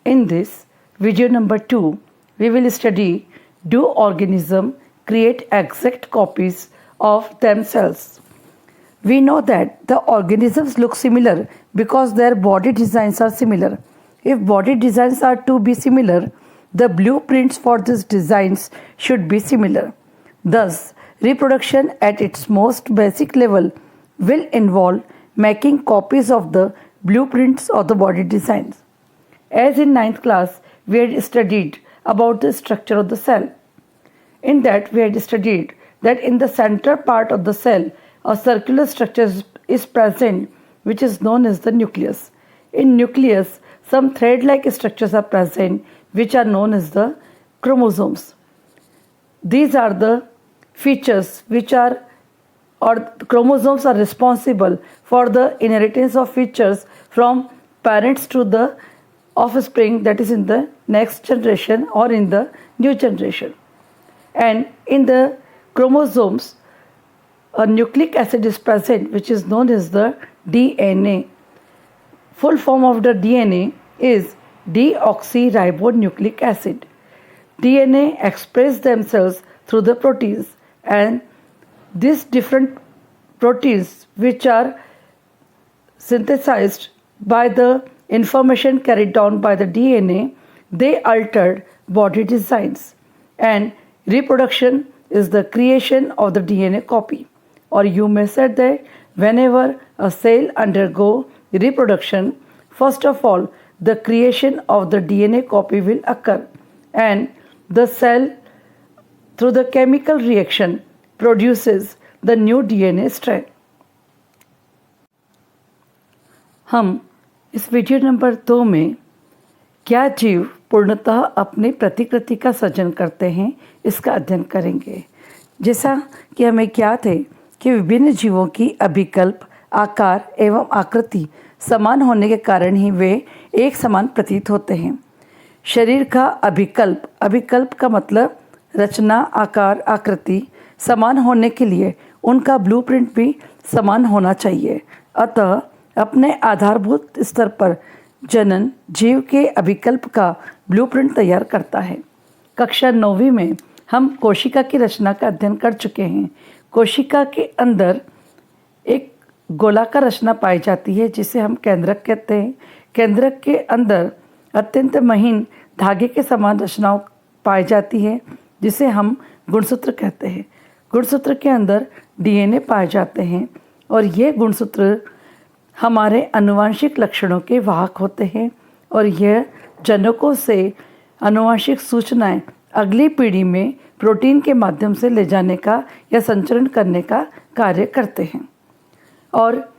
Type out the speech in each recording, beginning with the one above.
In this video number 2, we will study, do organisms create exact copies of themselves? We know that the organisms look similar because their body designs are similar. If body designs are to be similar, the blueprints for these designs should be similar. Thus, reproduction at its most basic level will involve making copies of the blueprints of the body designs. As in ninth class, we had studied about the structure of the cell. In that, we had studied that in the center part of the cell, a circular structure is present which is known as the nucleus. In nucleus, some thread-like structures are present which are known as the chromosomes. These are the features which are or chromosomes are responsible for the inheritance of features from parents to the offspring, that is in the next generation or in the new generation. And in the chromosomes, a nucleic acid is present which is known as the DNA. Full form of the DNA is deoxyribonucleic acid. DNA express themselves through the proteins, and these different proteins which are synthesized by the information carried down by the DNA, they altered body designs, and reproduction is the creation of the DNA copy. Or you may say that whenever a cell undergo reproduction, first of all the creation of the DNA copy will occur, and the cell through the chemical reaction produces the new DNA strand. हम इस video number 2 में क्या जीव पूर्णतः अपनी प्रतिकृति का सृजन करते हैं इसका अध्ययन करेंगे। जैसा कि हमें ज्ञात है कि विभिन्न जीवों की अभिकल्प, आकार एवं आकृति समान होने के कारण ही वे एक समान प्रतीत होते हैं। शरीर का अभिकल्प का मतलब रचना, आकार, आकृति समान होने के लिए उनका ब्लूप्रिंट भी समान होना चाहिए। अतः अपने आधारभूत स्तर पर जनन जीव के अभिकल्प का ब्लूप्रिंट तैयार करता है। कक्षा 9वीं में हम कोशिका की रचना का अध्ययन कर चुके हैं। कोशिका के अंदर एक गोलाकार रचना पाई जाती है जिसे हम केंद्रक कहते हैं। केंद्रक के अंदर अत्यंत महीन धागे के समान रचनाओं पाई जाती है जिसे हम गुणसूत्र कहते हैं। गुणसूत्र के अंदर डीएनए पाए जाते हैं और ये गुणसूत्र हमारे आनुवंशिक लक्षणों के वाहक होते हैं और यह जनकों से आनुवंशिक सूचनाएं अगली पीढ़ी में प्रोटीन के माध्यम से ले जाने का या संचरण करने का कार्य करते हैं। और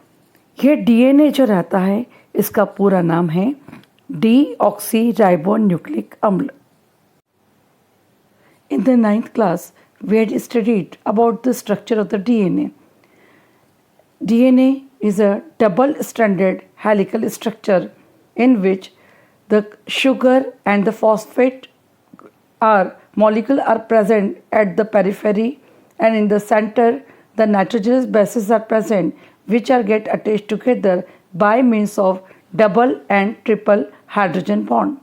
यह डीएनए जो रहता है इसका पूरा नाम है डीऑक्सीराइबोन्यूक्लिक अम्ल। In the 9th class, we had studied about the structure of the DNA. DNA is a double-stranded helical structure in which the sugar and the phosphate molecule are present at the periphery, and in the center the nitrogenous bases are present which are get attached together by means of double and triple hydrogen bond.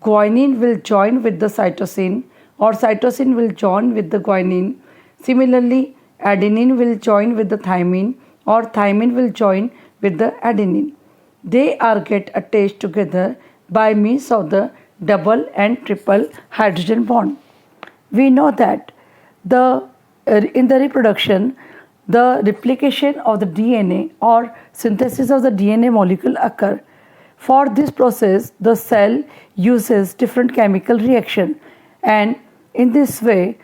Guanine will join with the cytosine, or cytosine will join with the guanine. Similarly, adenine will join with the thymine, or thymine will join with the adenine. They are get attached together by means of the double and triple hydrogen bond. We know that in the reproduction, the replication of the DNA or synthesis of the DNA molecule occur. For this process, the cell uses different chemical reaction, and in this way,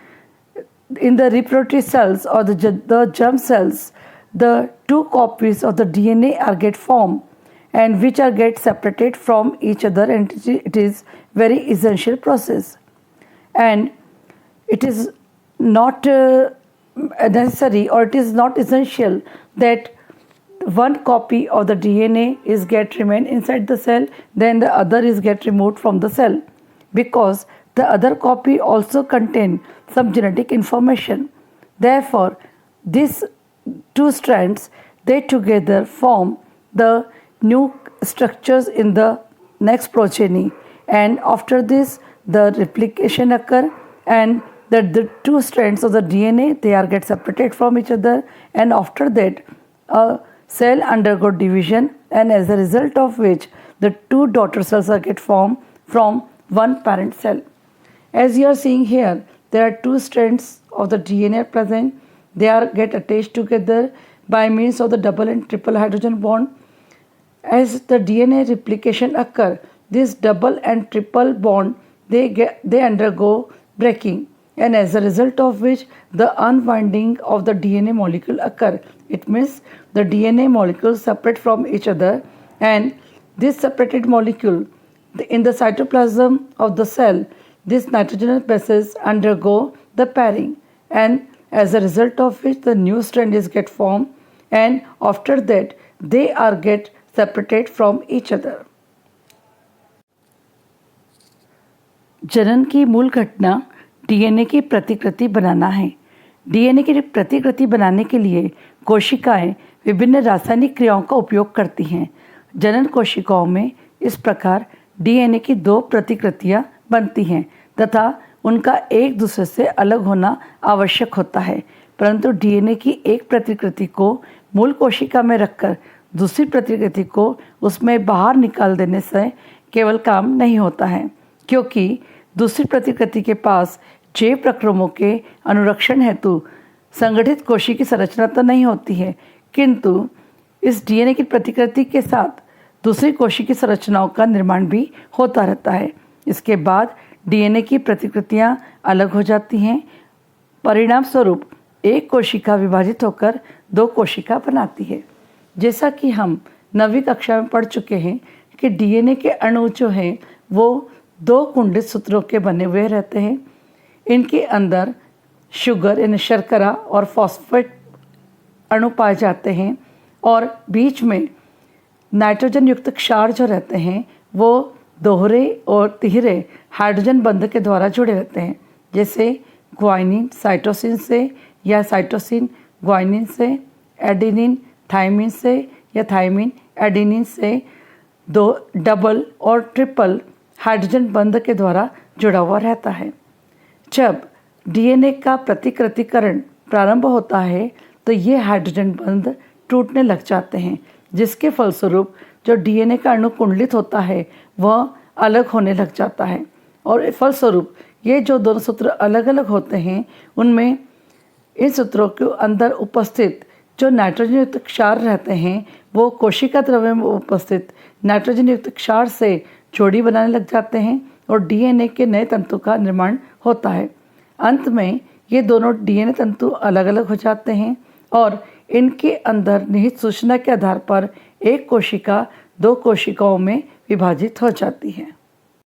in the reproductive cells or the germ cells, the two copies of the DNA are get formed and which are get separated from each other, and it is very essential process. And it is not necessary, or it is not essential that one copy of the DNA is get remain inside the cell, then the other is get removed from the cell, because the other copy also contain some genetic information. Therefore, these two strands, they together form the new structures in the next progeny, and after this the replication occur, and the two strands of the DNA, they are get separated from each other, and after that a cell undergo division, and as a result of which the two daughter cells are get formed from one parent cell. As you are seeing here, there are two strands of the DNA present. They are get attached together by means of the double and triple hydrogen bond. As the DNA replication occur, this double and triple bond they undergo breaking, and as a result of which the unwinding of the DNA molecule occur. It means the DNA molecules separate from each other, and this separated molecule in the cytoplasm of the cell, these nitrogenous bases undergo the pairing, and as a result of which the new strand is get formed, and after that they are get separated from each other. जनन की मूल घटना DNA की प्रतिकृति बनाना है। DNA की प्रतिकृति बनाने के लिए कोशिकाएं विभिन्न रासायनिक क्रियाओं का उपयोग करती हैं। जनन कोशिकाओं में इस प्रकार डीएनए की दो प्रतिकृतियां बनती हैं तथा उनका एक दूसरे से अलग होना आवश्यक होता है, परंतु डीएनए की एक प्रतिकृति को मूल कोशिका में रखकर दूसरी प्रतिकृति को उसमें बाहर निकाल देने से केवल काम नहीं होता है, क्योंकि दूसरी प्रतिकृति के पास जैव प्रक्रमों के अनुरक्षण हेतु संगठित कोशिका की संरचना तो नहीं होती है, किंतु इस डीएनए की प्रतिकृति के साथ दूसरी कोशिका की संरचनाओं का निर्माण भी होता रहता है। इसके बाद डीएनए की प्रतिकृतियां अलग हो जाती हैं। परिणाम स्वरूप एक कोशिका विभाजित होकर दो कोशिका बनाती है। जैसा कि हम 9वीं कक्षा में पढ़ चुके हैं कि डीएनए के अणु जो हैं वो दो कुंडित सूत्रों के बने हुए रहते हैं। इनके अंदर शुगर यानी शर्करा और फॉस्फेट अणु पाए जाते हैं, और बीच में नाइट्रोजन युक्त क्षार जो रहते हैं वो दोहरे और तिहरे हाइड्रोजन बंध के द्वारा जुड़े रहते हैं, जैसे ग्वाइनिन साइटोसिन से या साइटोसिन ग्वाइनिन से, एडेनिन थायमिन से या थायमिन एडेनिन से दो डबल और ट्रिपल हाइड्रोजन बंध के द्वारा जुड़ा हुआ रहता है। जब डीएनए का प्रतिकृतिकरण प्रारंभ होता है तो ये हाइड्रोजन बंध टूटने लग जाते हैं, जिसके फलस्वरूप जो डीएनए का अणु कुंडलित होता है वह अलग होने लग जाता है, और फलस्वरूप ये जो दोनों सूत्र अलग अलग होते हैं उनमें इन सूत्रों के अंदर उपस्थित जो नाइट्रोजन युक्त क्षार रहते हैं वो कोशिका द्रव्य में उपस्थित नाइट्रोजन युक्त क्षार से जोड़ी बनाने लग जाते हैं और डीएनए के नए तंतु का निर्माण होता है। अंत में ये दोनों डीएनए तंतु अलग अलग हो जाते हैं और इनके अंदर निहित सूचना के आधार पर एक कोशिका दो कोशिकाओं में विभाजित हो जाती है।